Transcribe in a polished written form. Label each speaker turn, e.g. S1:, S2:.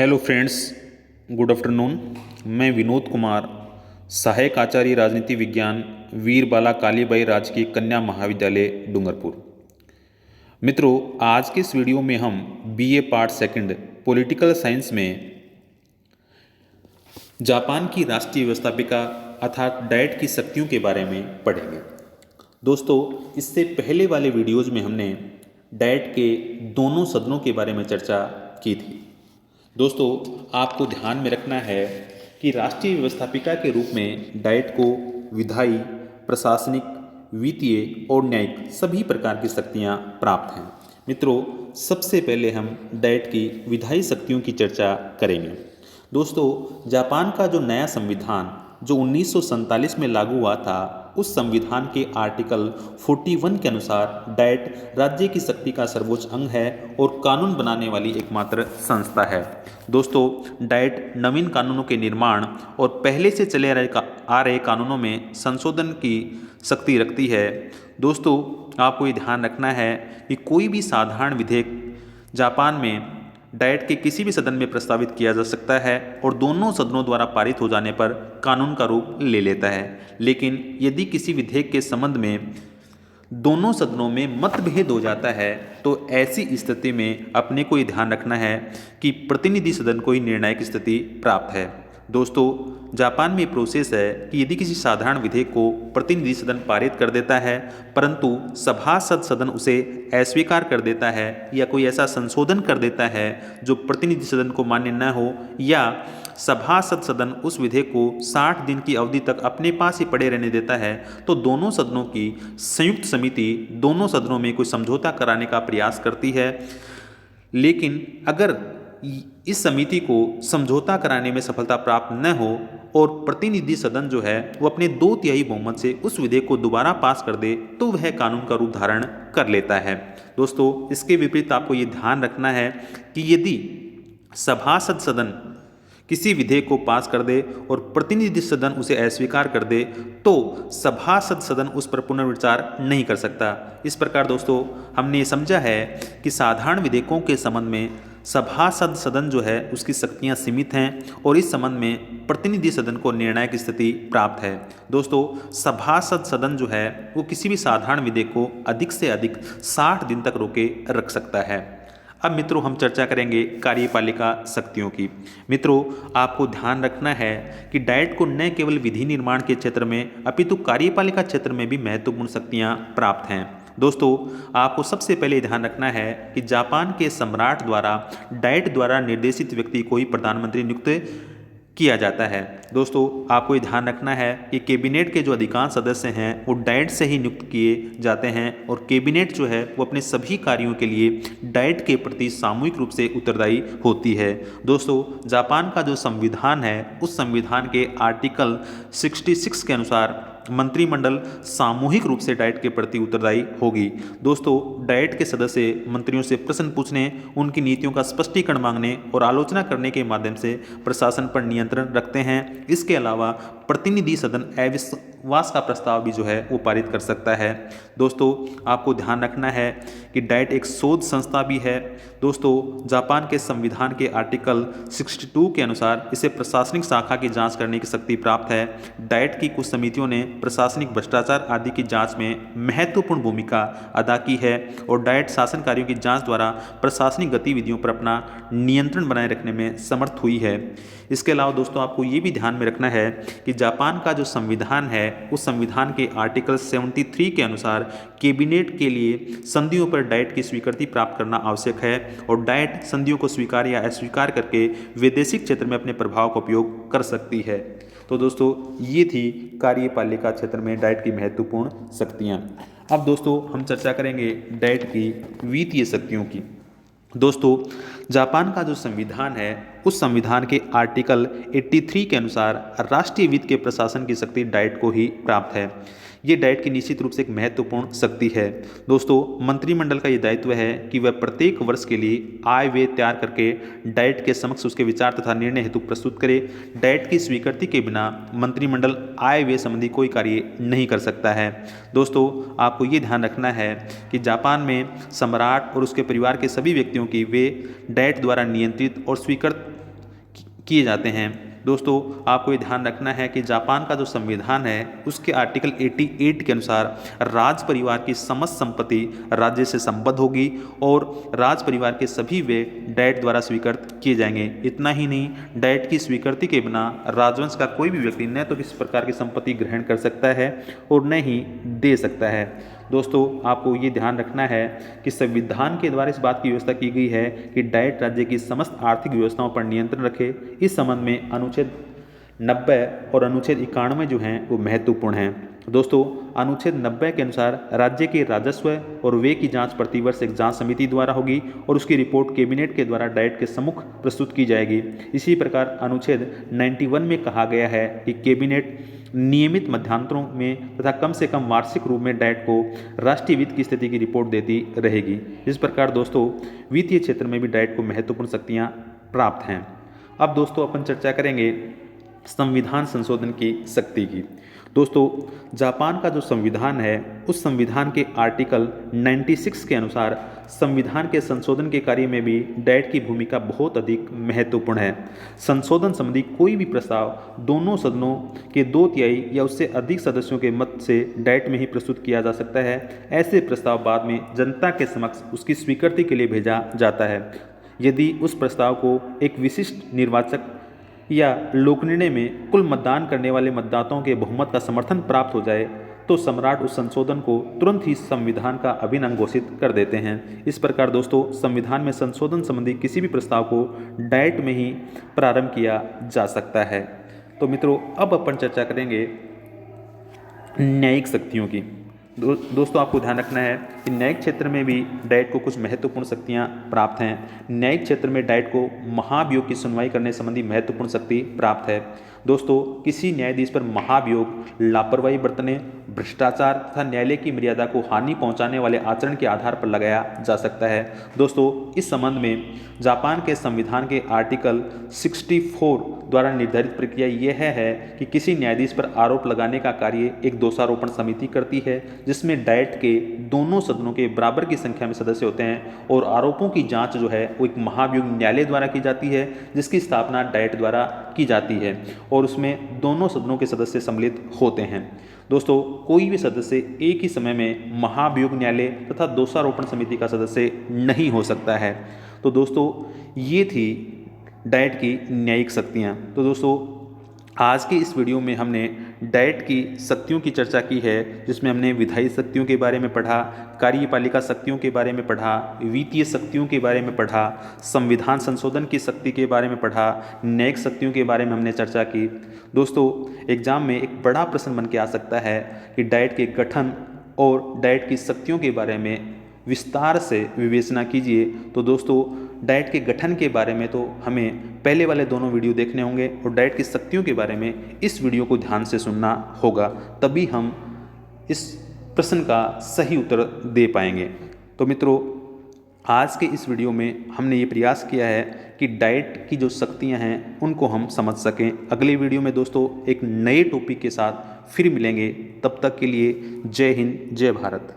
S1: Hello friends, good afternoon. मैं विनोद कुमार, सहायक आचार्य राजनीति विज्ञान, वीर बाला कालीबाई राजकीय कन्या महाविद्यालय डूंगरपुर। मित्रों, आज के इस वीडियो में हम BA part second political science में जापान की राष्ट्रीय व्यवस्थापिका अर्थात डाइट की शक्तियों के बारे में पढ़ेंगे। दोस्तों, इससे पहले वाले वीडियोज़ में हमने डाइट के दोनों सदनों के बारे में चर्चा की थी। दोस्तों, आपको ध्यान में रखना है कि राष्ट्रीय व्यवस्थापिका के रूप में डाइट को विधायी, प्रशासनिक, वित्तीय और न्यायिक सभी प्रकार की शक्तियां प्राप्त हैं। मित्रों, सबसे पहले हम डाइट की विधायी शक्तियों की चर्चा करेंगे। दोस्तों, जापान का जो नया संविधान जो 1947 में लागू हुआ था, उस संविधान के आर्टिकल 41 के अनुसार डाइट राज्य की शक्ति का सर्वोच्च अंग है और कानून बनाने वाली एकमात्र संस्था है। दोस्तों, डाइट नवीन कानूनों के निर्माण और पहले से चले आ रहे कानूनों में संशोधन की शक्ति रखती है। दोस्तों, आपको ये ध्यान रखना है कि कोई भी साधारण विधेयक जापान में डाइट के किसी भी सदन में प्रस्तावित किया जा सकता है और दोनों सदनों द्वारा पारित हो जाने पर कानून का रूप ले लेता है। लेकिन यदि किसी विधेयक के संबंध में दोनों सदनों में मतभेद हो जाता है तो ऐसी स्थिति में अपने को ये ध्यान रखना है कि प्रतिनिधि सदन को ही निर्णायक स्थिति प्राप्त है। दोस्तों, जापान में प्रोसेस है कि यदि किसी साधारण विधेयक को प्रतिनिधि सदन पारित कर देता है परंतु सभासद सदन उसे अस्वीकार कर देता है या कोई ऐसा संशोधन कर देता है जो प्रतिनिधि सदन को मान्य न हो, या सभासद सदन उस विधेयक को 60 दिन की अवधि तक अपने पास ही पड़े रहने देता है, तो दोनों सदनों की संयुक्त समिति दोनों सदनों में कोई समझौता कराने का प्रयास करती है। लेकिन अगर इस समिति को समझौता कराने में सफलता प्राप्त न हो और प्रतिनिधि सदन जो है वो अपने 2/3 बहुमत से उस विधेयक को दोबारा पास कर दे तो वह कानून का रूप धारण कर लेता है। दोस्तों, इसके विपरीत आपको ये ध्यान रखना है कि यदि सभासद सदन किसी विधेयक को पास कर दे और प्रतिनिधि सदन उसे अस्वीकार कर दे तो सभासद सदन उस पर पुनर्विचार नहीं कर सकता। इस प्रकार दोस्तों, हमने ये समझा है कि साधारण विधेयकों के संबंध में सभासद सदन जो है उसकी शक्तियां सीमित हैं और इस संबंध में प्रतिनिधि सदन को निर्णायक स्थिति प्राप्त है। दोस्तों, सभासद सदन जो है वो किसी भी साधारण विधेयक को अधिक से अधिक 60 दिन तक रोके रख सकता है। अब मित्रों, हम चर्चा करेंगे कार्यपालिका शक्तियों की। मित्रों, आपको ध्यान रखना है कि डाइट को न केवल विधि निर्माण के क्षेत्र में अपितु कार्यपालिका क्षेत्र में भी महत्वपूर्ण शक्तियां प्राप्त हैं। दोस्तों, आपको सबसे पहले ध्यान रखना है कि जापान के सम्राट द्वारा डाइट द्वारा निर्देशित व्यक्ति को ही प्रधानमंत्री नियुक्त किया जाता है। दोस्तों, आपको ये ध्यान रखना है कि कैबिनेट के जो अधिकांश सदस्य हैं वो डाइट से ही नियुक्त किए जाते हैं और कैबिनेट जो है वो अपने सभी कार्यों के लिए डाइट के प्रति सामूहिक रूप से उत्तरदायी होती है। दोस्तों, जापान का जो संविधान है उस संविधान के आर्टिकल 66 के अनुसार मंत्रिमंडल सामूहिक रूप से डाइट के प्रति उत्तरदायी होगी। दोस्तों, डाइट के सदस्य मंत्रियों से प्रश्न पूछने, उनकी नीतियों का स्पष्टीकरण मांगने और आलोचना करने के माध्यम से प्रशासन पर नियंत्रण रखते हैं। इसके अलावा प्रतिनिधि सदन अविश्वास का प्रस्ताव भी जो है वो पारित कर सकता है। दोस्तों, आपको ध्यान रखना है कि डाइट एक शोध संस्था भी है। दोस्तों, जापान के संविधान के आर्टिकल 62 के अनुसार इसे प्रशासनिक शाखा की जांच करने की शक्ति प्राप्त है। डाइट की कुछ समितियों ने प्रशासनिक भ्रष्टाचार आदि की जांच में महत्वपूर्ण भूमिका अदा की है और डाइट शासन कार्यों की जांच द्वारा प्रशासनिक गतिविधियों पर अपना नियंत्रण बनाए रखने में समर्थ हुई है। इसके अलावा दोस्तों, आपको ये भी ध्यान में रखना है कि जापान का जो संविधान है उस संविधान के आर्टिकल 73 के अनुसार कैबिनेट के लिए संधियों पर डाइट की स्वीकृति प्राप्त करना आवश्यक है और डाइट संधियों को स्वीकार या अस्वीकार करके वैदेशिक क्षेत्र में अपने प्रभाव का उपयोग कर सकती है। तो दोस्तों, ये थी कार्यपालिका क्षेत्र में डाइट की महत्वपूर्ण शक्तियाँ। अब दोस्तों, हम चर्चा करेंगे डाइट की वित्तीय शक्तियों की। दोस्तों, जापान का जो संविधान है उस संविधान के आर्टिकल 83 के अनुसार राष्ट्रीय वित्त के प्रशासन की शक्ति डाइट को ही प्राप्त है। ये डाइट की निश्चित रूप से एक महत्वपूर्ण शक्ति है। दोस्तों, मंत्रिमंडल का ये दायित्व है कि वह प्रत्येक वर्ष के लिए आय व्यय तैयार करके डाइट के समक्ष उसके विचार तथा निर्णय हेतु प्रस्तुत करे। डाइट की स्वीकृति के बिना मंत्रिमंडल आय व्यय संबंधी कोई कार्य नहीं कर सकता है। दोस्तों, आपको ये ध्यान रखना है कि जापान में सम्राट और उसके परिवार के सभी व्यक्तियों की वे डाइट द्वारा नियंत्रित और स्वीकृत किए जाते हैं। दोस्तों आपको ये ध्यान रखना है कि जापान का जो संविधान है उसके आर्टिकल 88 के अनुसार राज परिवार की समस्त संपत्ति राज्य से संबद्ध होगी और राज परिवार के सभी व्यय डाइट द्वारा स्वीकृत किए जाएंगे। इतना ही नहीं, डाइट की स्वीकृति के बिना राजवंश का कोई भी व्यक्ति न तो किसी प्रकार की संपत्ति ग्रहण कर सकता है और न ही दे सकता है। दोस्तों आपको ये ध्यान रखना है कि संविधान के द्वारा इस बात की व्यवस्था की गई है कि डाइट राज्य की समस्त आर्थिक व्यवस्थाओं पर नियंत्रण रखे। इस संबंध में अनुच्छेद 90 और अनुच्छेद 91 जो हैं वो महत्वपूर्ण हैं। दोस्तों अनुच्छेद 90 के अनुसार राज्य के राजस्व और व्यय की जांच प्रतिवर्ष एक जांच समिति द्वारा होगी और उसकी रिपोर्ट कैबिनेट के द्वारा डाइट के सम्मुख प्रस्तुत की जाएगी। इसी प्रकार अनुच्छेद 91 में कहा गया है कि कैबिनेट नियमित मध्यांतरों में तथा कम से कम वार्षिक रूप में डाइट को राष्ट्रीय वित्त की स्थिति की रिपोर्ट देती रहेगी। इस प्रकार दोस्तों वित्तीय क्षेत्र में भी डाइट को महत्वपूर्ण शक्तियाँ प्राप्त हैं। अब दोस्तों अपन चर्चा करेंगे संविधान संशोधन की शक्ति की। दोस्तों जापान का जो संविधान है उस संविधान के आर्टिकल 96 के अनुसार संविधान के संशोधन के कार्य में भी डाइट की भूमिका बहुत अधिक महत्वपूर्ण है। संशोधन संबंधी कोई भी प्रस्ताव दोनों सदनों के 2/3 या उससे अधिक सदस्यों के मत से डाइट में ही प्रस्तुत किया जा सकता है। ऐसे प्रस्ताव बाद में जनता के समक्ष उसकी स्वीकृति के लिए भेजा जाता है। यदि उस प्रस्ताव को एक विशिष्ट निर्वाचक या लोक निर्णय में कुल मतदान करने वाले मतदाताओं के बहुमत का समर्थन प्राप्त हो जाए तो सम्राट उस संशोधन को तुरंत ही संविधान का अभिन्न अंग घोषित कर देते हैं। इस प्रकार दोस्तों संविधान में संशोधन संबंधी किसी भी प्रस्ताव को डाइट में ही प्रारंभ किया जा सकता है। तो मित्रों अब अपन चर्चा करेंगे न्यायिक शक्तियों की। दोस्तों आपको ध्यान रखना है कि न्यायिक क्षेत्र में भी डाइट को कुछ महत्वपूर्ण शक्तियां प्राप्त हैं। न्यायिक क्षेत्र में डाइट को महाभियोग की सुनवाई करने संबंधी महत्वपूर्ण शक्ति प्राप्त है। दोस्तों किसी न्यायाधीश पर महाभियोग लापरवाही बरतने, भ्रष्टाचार तथा न्यायालय की मर्यादा को हानि पहुंचाने वाले आचरण के आधार पर लगाया जा सकता है। दोस्तों इस संबंध में जापान के संविधान के आर्टिकल 64 द्वारा निर्धारित प्रक्रिया यह है कि किसी न्यायाधीश पर आरोप लगाने का कार्य एक दोषारोपण समिति करती है जिसमें डाइट के दोनों सदनों के बराबर की संख्या में सदस्य होते हैं और आरोपों की जांच जो है वो एक महाभियोग न्यायालय द्वारा की जाती है जिसकी स्थापना डाइट द्वारा की जाती है और उसमें दोनों सदनों के सदस्य सम्मिलित होते हैं। दोस्तों कोई भी सदस्य एक ही समय में महाभियोग न्यायालय तथा दोषारोपण समिति का सदस्य नहीं हो सकता है। तो दोस्तों ये थी डाइट की न्यायिक शक्तियाँ। तो दोस्तों आज के इस वीडियो में हमने डाइट की शक्तियों की चर्चा की है जिसमें हमने विधायी शक्तियों के बारे में पढ़ा, कार्यपालिका शक्तियों के बारे में पढ़ा, वित्तीय शक्तियों के बारे में पढ़ा, संविधान संशोधन की शक्ति के बारे में पढ़ा, न्यायिक शक्तियों के बारे में हमने चर्चा की। दोस्तों एग्जाम में एक बड़ा प्रश्न बन के आ सकता है कि डाइट के गठन और डाइट की शक्तियों के बारे में विस्तार से विवेचना कीजिए। तो दोस्तों डाइट के गठन के बारे में तो हमें पहले वाले दोनों वीडियो देखने होंगे और डाइट की शक्तियों के बारे में इस वीडियो को ध्यान से सुनना होगा, तभी हम इस प्रश्न का सही उत्तर दे पाएंगे। तो मित्रों आज के इस वीडियो में हमने ये प्रयास किया है कि डाइट की जो शक्तियाँ हैं उनको हम समझ सकें। अगले वीडियो में दोस्तों एक नए टॉपिक के साथ फिर मिलेंगे, तब तक के लिए जय हिंद जय भारत।